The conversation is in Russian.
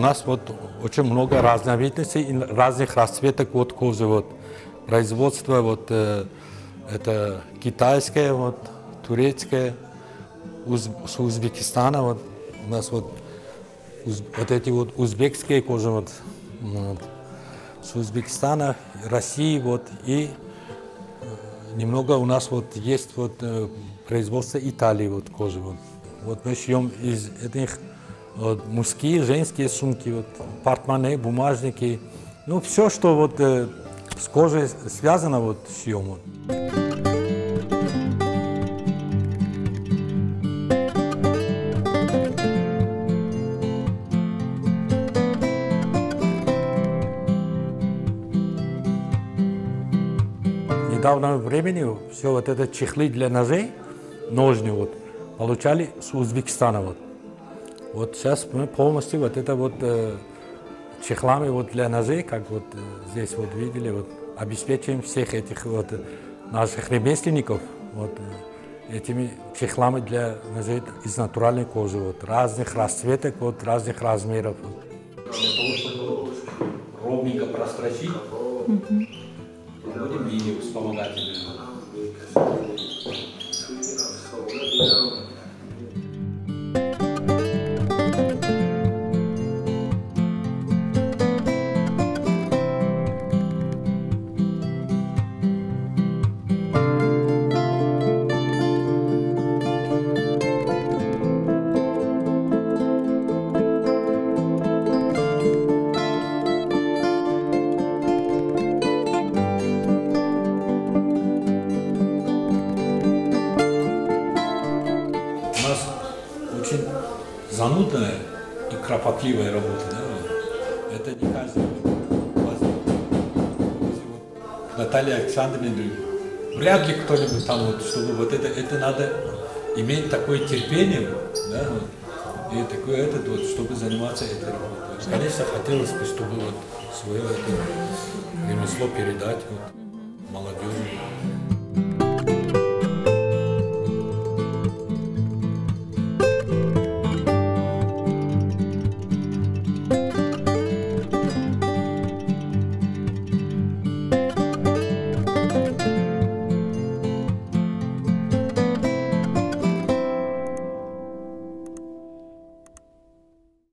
нас вот очень много разновидностей, разных расцветок вот кожи. Вот. Производство вот, это китайское, вот, турецкое, с Узбекистана. Вот. У нас вот эти вот узбекские кожи вот, с Узбекистана, России вот, и немного у нас вот есть вот, производство Италии вот, кожи. Вот. Вот мы шьем из этих вот, мужские, женские сумки, вот, портмоне, бумажники. Ну, все, что вот, с кожей связано, вот, шьем. Вот. В недавнем времени все вот это чехлы для ножей, ножни вот, получали с Узбекистана. Вот. Вот сейчас мы полностью вот это вот чехлами вот для ножей, как вот здесь вот видели, вот, обеспечиваем всех этих вот наших ремесленников вот, этими чехлами для ножей из натуральной кожи, вот, разных расцветок, вот, разных размеров. Вот. Для того, чтобы ровненько прострочить, будем линию вспомогательную. Очень занудная и кропотливая работа. Да? Это не каждый. Наталья Александровна, вряд ли кто-нибудь там, вот, чтобы вот это надо иметь такое терпение, да, вот, и такое вот, чтобы заниматься этой работой. Конечно, хотелось бы, чтобы вот свое это ремесло передать вот, молодежи.